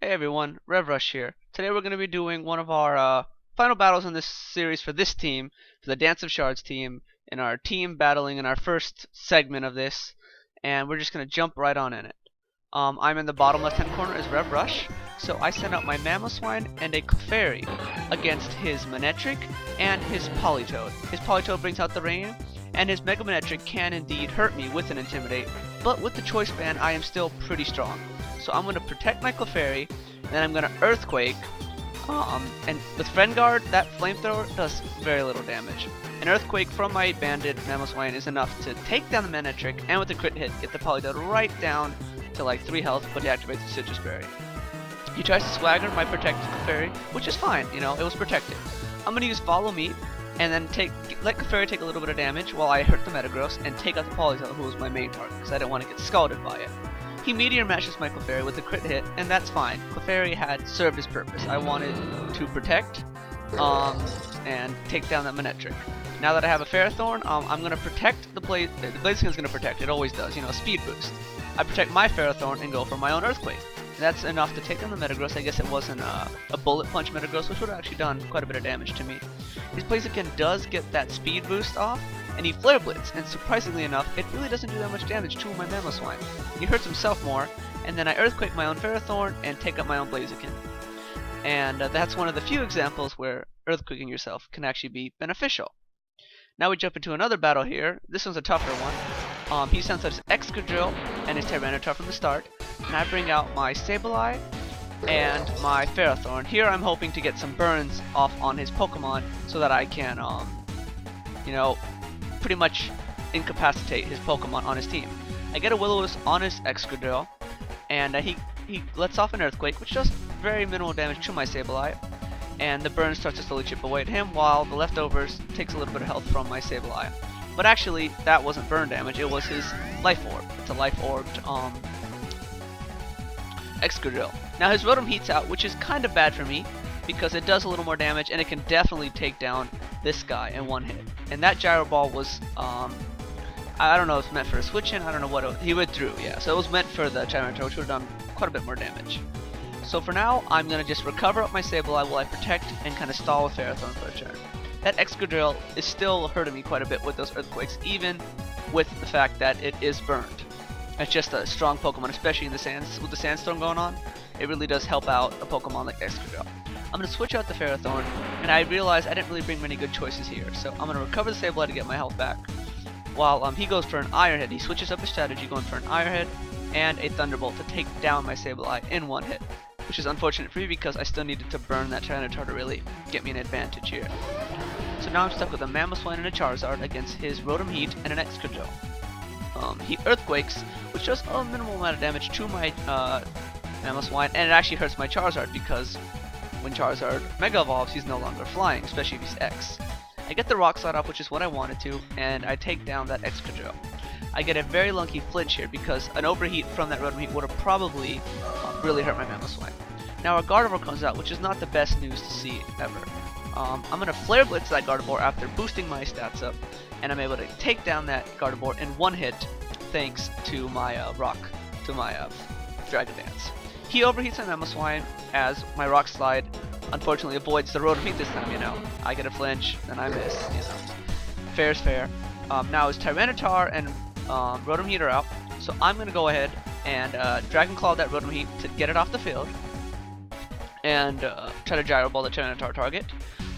Hey everyone, RevRush here. Today we're going to be doing one of our final battles in this series for this team, for the Dance of Shards team, in our team battling in our first segment of this, and we're just going to jump right on in it. I'm in the bottom left hand corner as RevRush, so I send out my Mamoswine and a Clefairy against his Manectric and his Politoed. His Politoed brings out the rain, and his Mega Manectric can indeed hurt me with an Intimidate, but with the Choice Band I am still pretty strong. So I'm going to protect my Clefairy, and then I'm going to Earthquake, and with Friend Guard, that Flamethrower does very little damage. An Earthquake from my banded Mamoswine is enough to take down the Manectric, and with a crit hit, get the Politoed right down to like 3 health, but he activates the Sitrus Berry. He tries to Swagger my protected Clefairy, which is fine, you know, it was protected. I'm going to use Follow Me, and then let Clefairy take a little bit of damage while I hurt the Metagross, and take out the Politoed, who was my main target, because I didn't want to get scalded by it. He Meteor Mashes my Clefairy with a crit hit, and that's fine. Clefairy had served his purpose. I wanted to protect, and take down that Manectric. Now that I have a Ferrothorn, I'm going to protect the Blaziken is going to protect, it always does, you know, speed boost. I protect my Ferrothorn and go for my own Earthquake. And that's enough to take down the Metagross. I guess it wasn't a Bullet Punch Metagross, which would have actually done quite a bit of damage to me. His Blaziken does get that speed boost off, and he Flare Blitz, and surprisingly enough, it really doesn't do that much damage to my Mamoswine. He hurts himself more, and then I Earthquake my own Ferrothorn and take out my own Blaziken. And that's one of the few examples where Earthquaking yourself can actually be beneficial. Now we jump into another battle here. This one's a tougher one. He sends out his Excadrill and his Tyranitar from the start, and I bring out my Sableye and my Ferrothorn. Here I'm hoping to get some burns off on his Pokemon so that I can, you know, pretty much incapacitate his Pokemon on his team. I get a Will-O-Wisp on his Excadrill, and he lets off an Earthquake, which does very minimal damage to my Sableye, and the burn starts to slowly chip away at him, while the Leftovers takes a little bit of health from my Sableye. But actually, that wasn't burn damage, it was his Life Orb. It's a Life Orbed Excadrill. Now his Rotom Heat's out, which is kind of bad for me, because it does a little more damage, and it can definitely take down this guy in one hit. And that Gyro Ball was, I don't know if it's meant for a switch in, I don't know what he withdrew, yeah. So it was meant for the Charizard, which would have done quite a bit more damage. So for now, I'm going to just recover up my Sableye while I protect and kind of stall with Ferrothorn for a turn. That Excadrill is still hurting me quite a bit with those Earthquakes, even with the fact that it is burned. It's just a strong Pokemon, especially in the sands, with the Sandstorm going on. It really does help out a Pokemon like Excadrill. I'm going to switch out the Ferrothorn, and I realize I didn't really bring many good choices here, so I'm going to recover the Sableye to get my health back. While he goes for an Iron Head, he switches up his strategy, going for an Iron Head and a Thunderbolt to take down my Sableye in one hit, which is unfortunate for me because I still needed to burn that Tyranitar to really get me an advantage here. So now I'm stuck with a Mamoswine and a Charizard against his Rotom Heat and an Excadrill. He Earthquakes, which does a minimal amount of damage to my Mamoswine, and it actually hurts my Charizard because when Charizard Mega Evolves, he's no longer flying, especially if he's X. I get the Rock Slide off, which is what I wanted to, and I take down that Excadrill. I get a very lucky flinch here because an Overheat from that Rotom Heat would have probably really hurt my Mamoswine. Now our Gardevoir comes out, which is not the best news to see ever. I'm going to Flare Blitz that Gardevoir after boosting my stats up, and I'm able to take down that Gardevoir in one hit thanks to my Dragon Dance. He overheats my Mamoswine as my Rock Slide unfortunately avoids the Rotom Heat this time, you know. I get a flinch, and I miss, you know. Fair's fair. Now his Tyranitar and Rotom Heat are out, so I'm going to go ahead and Dragon Claw that Rotom Heat to get it off the field, and try to Gyro Ball the Tyranitar target.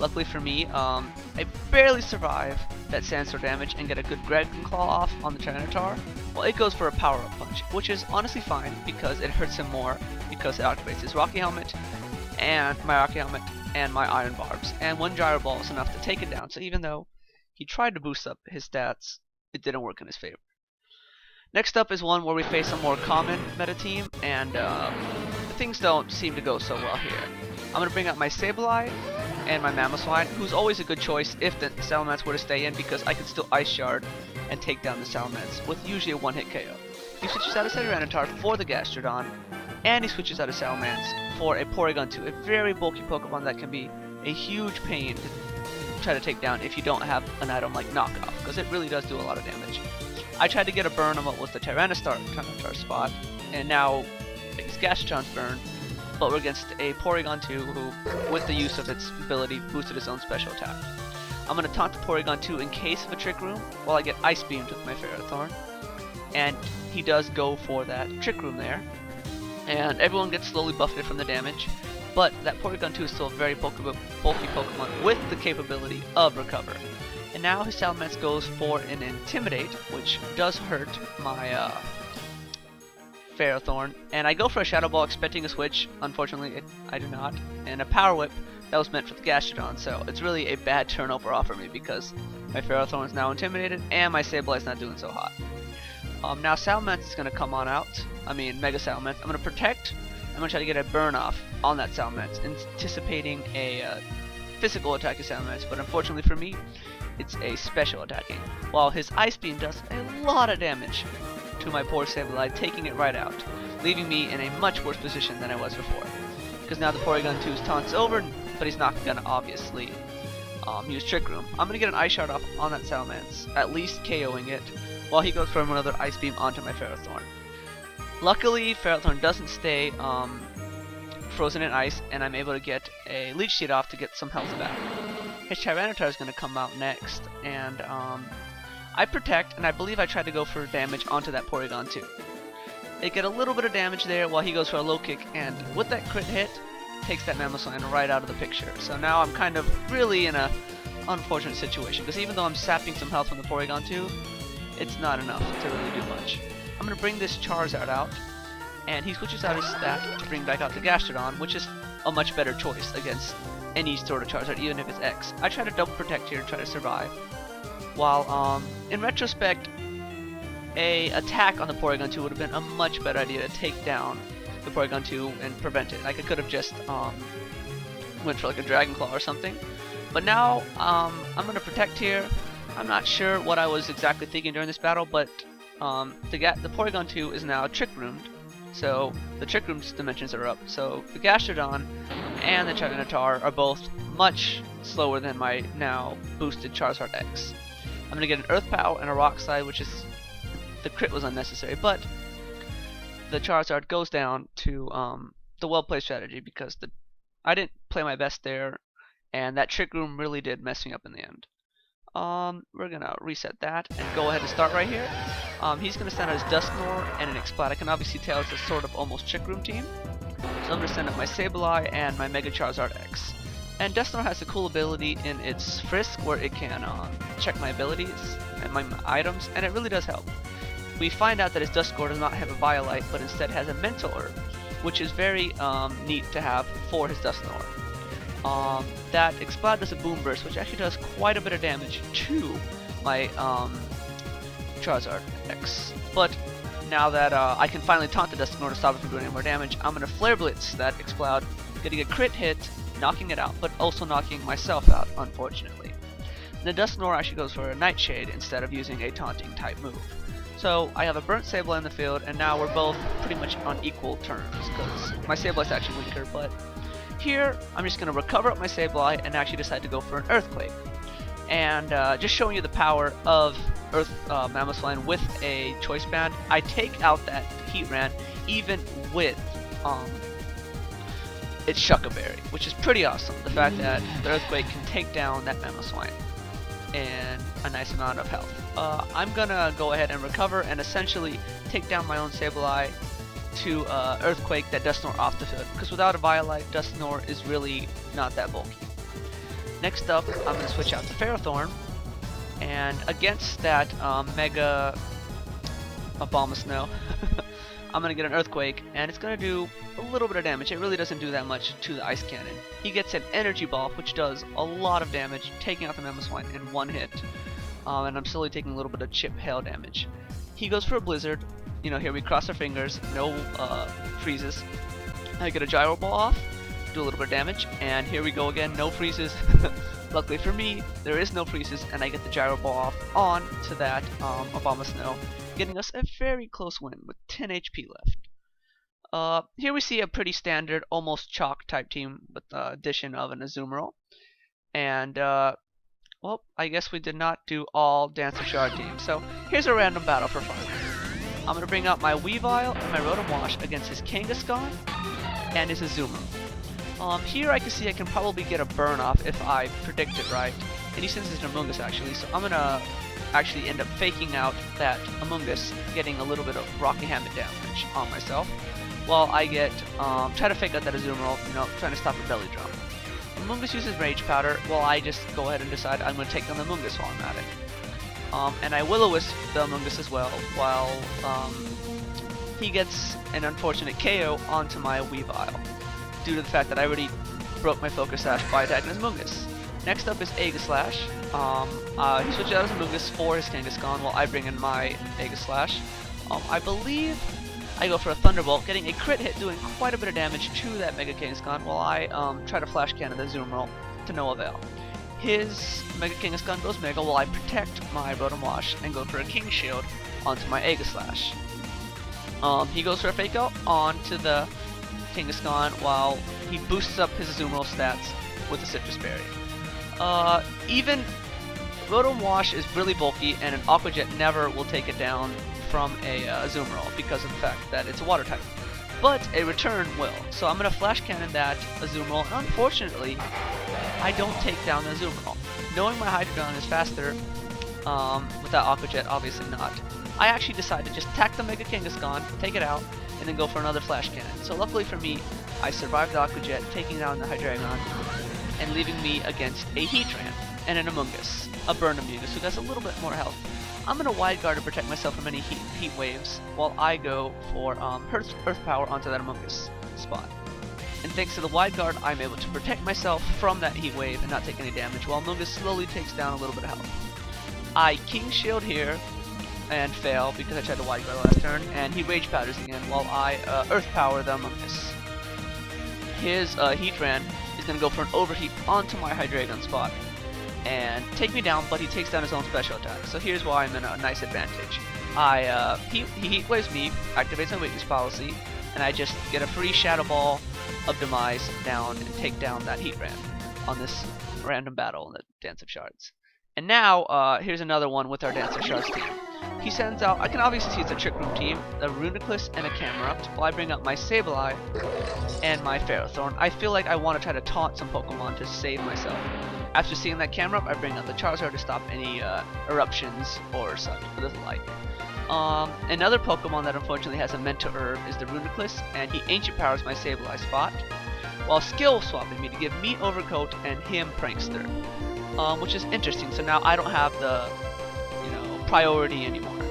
Luckily for me, I barely survive that Sandstorm damage and get a good Dragon Claw off on the Tyranitar. Well, it goes for a Power Up Punch, which is honestly fine because it hurts him more because it activates his Rocky Helmet and my Iron Barbs. And one Gyro Ball is enough to take it down, so even though he tried to boost up his stats, it didn't work in his favor. Next up is one where we face a more common meta team, and things don't seem to go so well here. I'm going to bring out my Sableye and my Mamoswine, who's always a good choice if the Salamence were to stay in, because I could still Ice Shard and take down the Salamence with usually a one-hit KO. He switches out a Tyranitar for the Gastrodon, and he switches out a Salamence for a Porygon 2, a very bulky Pokemon that can be a huge pain to try to take down if you don't have an item like Knockoff, because it really does do a lot of damage. I tried to get a burn on what was the Tyranitar spot, and now it's Gastrodon's burn but we're against a Porygon 2 who, with the use of its ability, boosted its own special attack. I'm going to taunt the Porygon 2 in case of a Trick Room while I get Ice Beamed with my Ferrothorn. And he does go for that Trick Room there. And everyone gets slowly buffeted from the damage. But that Porygon 2 is still a very bulky Pokemon with the capability of Recover. And now his Salamence goes for an Intimidate, which does hurt my Ferrothorn. And I go for a Shadow Ball expecting a switch. Unfortunately, I do not. And a Power Whip that was meant for the Gastrodon, so it's really a bad turn overall for me because my Ferrothorn is now intimidated and my Sableye is not doing so hot. Now Salamence is going to come on out. Mega Salamence. I'm going to protect. I'm going to try to get a burn off on that Salamence, anticipating a physical attacking Salamence, but unfortunately for me, it's a special attacking. While his Ice Beam does a lot of damage to my poor Sableye, taking it right out, leaving me in a much worse position than I was before. Because now the Porygon 2's taunt's over, but he's not going to obviously use Trick Room. I'm going to get an Ice Shard off on that Salamence, at least KOing it, while he goes for another Ice Beam onto my Ferrothorn. Luckily, Ferrothorn doesn't stay frozen in ice, and I'm able to get a Leech Seed off to get some health back. His Tyranitar is going to come out next, and I protect, and I believe I tried to go for damage onto that Porygon 2. They get a little bit of damage there while he goes for a low kick, and with that crit hit, takes that Mamoswine right out of the picture. So now I'm kind of really in a unfortunate situation, because even though I'm sapping some health from the Porygon 2, it's not enough to really do much. I'm going to bring this Charizard out, and he switches out his stat to bring back out the Gastrodon, which is a much better choice against any sort of Charizard, even if it's X. I try to double protect here and try to survive, while in retrospect, a attack on the Porygon 2 would have been a much better idea to take down the Porygon 2 and prevent it. Like I could have just went for like a Dragon Claw or something. But now I'm going to protect here. I'm not sure what I was exactly thinking during this battle, but the Porygon 2 is now Trick Roomed, so the Trick Room's dimensions are up. So the Gastrodon and the Tyranitar are both much slower than my now boosted Charizard X. I'm going to get an Earth Power and a Rock Slide, which is the crit was unnecessary, but the Charizard goes down to the well-played strategy because I didn't play my best there, and that Trick Room really did mess me up in the end. We're gonna reset that and go ahead and start right here. He's gonna send out his Dusknoir and an Explat. I can obviously tell it's a sort of almost Trick Room team. So I'm gonna send up my Sableye and my Mega Charizard X. And Dusknoir has a cool ability in its Frisk where it can check my abilities and my items, and it really does help. We find out that his Dusknoir does not have a Eviolite, but instead has a Mental Herb, which is very neat to have for his Dusknoir. That Exploud does a Boom Burst, which actually does quite a bit of damage to my Charizard X. But now that I can finally taunt the Dusknoir to stop it from doing any more damage, I'm going to Flare Blitz that Exploud, getting a crit hit, knocking it out, but also knocking myself out, unfortunately. And the Dusknoir actually goes for a Nightshade instead of using a taunting type move. So I have a burnt Sableye in the field, and now we're both pretty much on equal terms, because my Sableye's actually weaker, but here I'm just going to recover up my Sableye and actually decide to go for an Earthquake. And just showing you the power of Earth Mamoswine with a Choice Band, I take out that Heatran even with its Shuckle Berry, which is pretty awesome. The fact that the Earthquake can take down that Mamoswine and a nice amount of health. I'm gonna go ahead and recover and essentially take down my own Sableye to Earthquake that Dusknoir off the field, because without a Eviolite, Dusknoir is really not that bulky. Next up, I'm gonna switch out to Ferrothorn, and against that Mega Abomasnow, I'm gonna get an Earthquake, and it's gonna do a little bit of damage. It really doesn't do that much to the Ice Cannon. He gets an Energy Ball, which does a lot of damage, taking out the Mamoswine in one hit. And I'm slowly taking a little bit of chip hail damage. He goes for a Blizzard. You know, here we cross our fingers, no freezes. I get a Gyro Ball off, do a little bit of damage, and here we go again, no freezes. Luckily for me, there is no freezes, and I get the Gyro Ball off on to that Abomasnow, getting us a very close win with 10 HP left. Here we see a pretty standard, almost chalk type team with the addition of an Azumarill. And well, I guess we did not do all Dance of Shard teams, so here's a random battle for fun. I'm going to bring out my Weavile and my Rotom Wash against his Kangaskhan, and his Azumarill. Here I can see I can probably get a burn off if I predict it right, and he sends his Amoonguss actually, so I'm gonna actually end up faking out that Amoonguss, getting a little bit of Rocky Helmet damage on myself, while I get, try to fake out that Azumarill, you know, trying to stop a belly drum. Amoonguss uses Rage Powder, while I just go ahead and decide I'm going to take down the Amoonguss while I'm at it. And I Will-O-Wisp the Amoonguss as well, while he gets an unfortunate KO onto my Weavile, due to the fact that I already broke my Focus Sash by attacking his Amoonguss. Next up is Aegislash. He switches out his Amoonguss for his Kangaskhan, while I bring in my Aegislash. I believe I go for a Thunderbolt, getting a crit hit, doing quite a bit of damage to that Mega Kangaskhan, while I try to Flash Cannon the Azumarill to no avail. His Mega Kangaskhan goes Mega, while I protect my Rotom Wash and go for a King Shield onto my Aegislash. He goes for a Fake Out onto the Kangaskhan, while he boosts up his Azumarill stats with a Sitrus Berry. Even Rotom Wash is really bulky, and an Aqua Jet never will take it down from a Azumarill because of the fact that it's a water type. But a Return will. So I'm going to Flash Cannon that Azumarill, and unfortunately, I don't take down the Azumarill. Knowing my Hydreigon is faster, with that Aqua Jet, obviously not, I actually decide to just attack the Mega Kangaskhan, take it out, and then go for another Flash Cannon. So luckily for me, I survived the Aqua Jet, taking down the Hydreigon, and leaving me against a Heatran and an Amoonguss, a Burn Amoonguss, who has a little bit more health. I'm going to Wide Guard to protect myself from any heat waves, while I go for Earth Power onto that Amoonguss spot. And thanks to the Wide Guard, I'm able to protect myself from that heat wave and not take any damage, while Amoonguss slowly takes down a little bit of health. I King Shield here, and fail because I tried to Wide Guard last turn, and he Rage Powders again, while I Earth Power the Amoonguss. His Heatran is going to go for an Overheat onto my Hydreigon spot and take me down, but he takes down his own special attack. So here's why I'm in a nice advantage. He Heat Waves me, activates my weakness policy, and I just get a free Shadow Ball of Demise down and take down that Heatran on this random battle in the Dance of Shards. And now, here's another one with our Dance of Shards team. He sends out, I can obviously see it's a Trick Room team, a Reuniclus and a Camerupt, while I bring up my Sableye and my Ferrothorn. I feel like I want to try to taunt some Pokemon to save myself. After seeing that Camerupt, I bring out the Charizard to stop any eruptions or such with the like. Another Pokemon that unfortunately has a Mental Herb is the Reuniclus, and he Ancient Powers my Sableye spot, while skill swapping me to give me Overcoat and him Prankster, which is interesting. So now I don't have the, priority anymore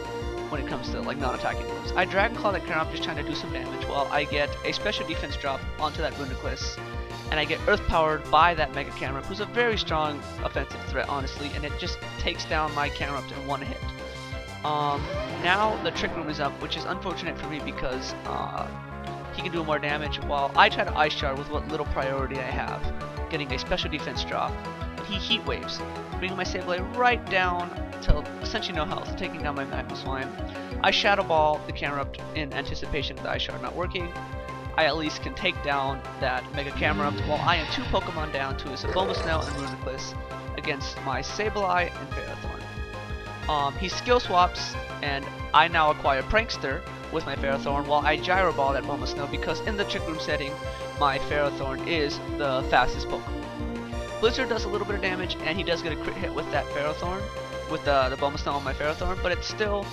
when it comes to like non-attacking moves. I Dragon Claw that Camerupt, just trying to do some damage, while I get a special defense drop onto that Reuniclus, and I get Earth Powered by that Mega Camerupt, who's a very strong offensive threat, honestly, and it just takes down my Camerupt in one hit. Now the Trick Room is up, which is unfortunate for me because he can do more damage, while I try to Ice Shard with what little priority I have, getting a special defense drop, and he Heat Waves, bringing my Sableye right down to essentially no health, taking down my Mamoswine. I Shadow Ball the Camerupt in anticipation of the Ice Shard not working. I at least can take down that Mega Camerupt, while I am 2 Pokemon down to a Abomasnow and Reuniclus against my Sableye and Ferrothorn. He skill swaps, and I now acquire Prankster with my Ferrothorn, while I Gyro Ball that Abomasnow because in the Trick Room setting, my Ferrothorn is the fastest Pokemon. Blizzard does a little bit of damage, and he does get a crit hit with that Ferrothorn, with the Abomasnow on my Ferrothorn, but I'm still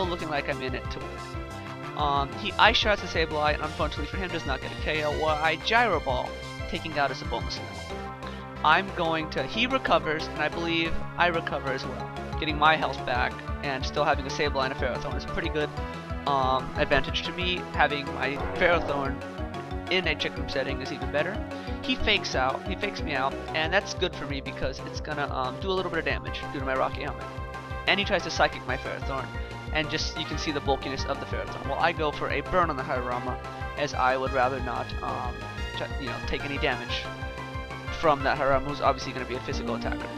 looking like I'm in it to win. He Ice Shards the Sableye, and unfortunately for him does not get a KO, while I Gyro Ball, taking out his Abomasnow. I'm going to, he recovers, and I believe I recover as well, getting my health back, and still having a Sableye and a Ferrothorn is a pretty good advantage to me. Having my Ferrothorn in a Trick Room setting is even better. He fakes me out, and that's good for me because it's gonna do a little bit of damage due to my Rocky Helmet. And he tries to Psychic my Ferrothorn, and just you can see the bulkiness of the Ferrothorn. Well, I go for a Burn on the Hariyama, as I would rather not, take any damage from that Hariyama, who's obviously going to be a physical attacker.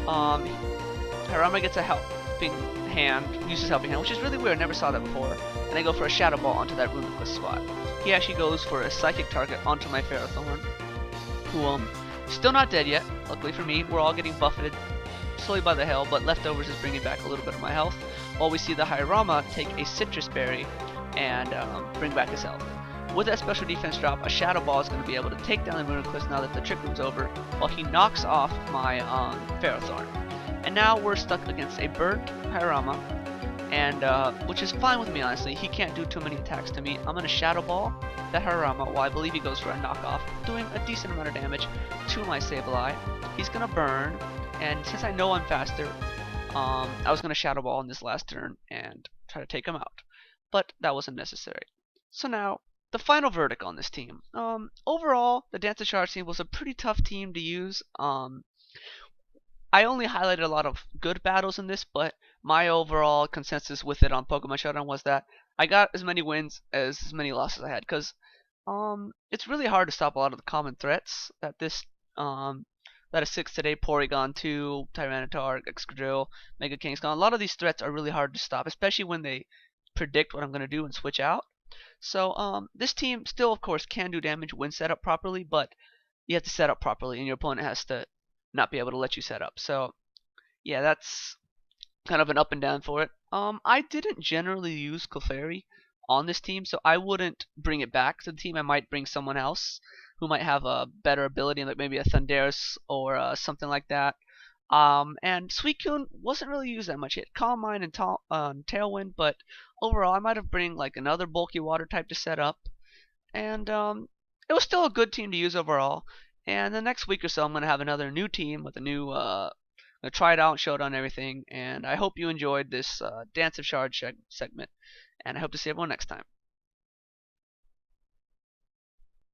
Hariyama gets a Helping Hand, uses Helping Hand, which is really weird. I never saw that before. And I go for a Shadow Ball onto that Reuniclus spot. He actually goes for a Psychic target onto my Ferrothorn, who still not dead yet. Luckily for me, we're all getting buffeted slowly by the hail, but Leftovers is bringing back a little bit of my health, while we see the Hariyama take a Sitrus Berry and bring back his health. with that special defense drop, a Shadow Ball is going to be able to take down the Moonblast now that the Trick Room's over, while he knocks off my Ferrothorn. And now we're stuck against a Bird Panorama, and which is fine with me, honestly. He can't do too many attacks to me. I'm going to Shadow Ball that Harama, while I believe he goes for a knockoff, doing a decent amount of damage to my Sableye. He's going to burn, and since I know I'm faster, I was going to Shadow Ball in this last turn and try to take him out. But that wasn't necessary. So now, the final verdict on this team. Overall, the Dance of Shards team was a pretty tough team to use. I only highlighted a lot of good battles in this, but my overall consensus with it on Pokemon Showdown was that I got as many wins as many losses I had, because it's really hard to stop a lot of the common threats that that is 6 today, Porygon 2, Tyranitar, Excadrill, Mega Kingston. A lot of these threats are really hard to stop, especially when they predict what I'm going to do and switch out. So this team still, of course, can do damage when set up properly, but you have to set up properly, and your opponent has to not be able to let you set up. So yeah, that's kind of an up and down for it. I didn't generally use Clefairy on this team, so I wouldn't bring it back to the team. I might bring someone else who might have a better ability, like maybe a Thunderous or something like that. And Suicune wasn't really used that much. It had Calm Mind and Tailwind, but overall I might have bring like another bulky water type to set up. And it was still a good team to use overall. And the next week or so, I'm going to have another new team with a new, try it out, show it on everything. And I hope you enjoyed this Dance of Shards segment. And I hope to see everyone next time.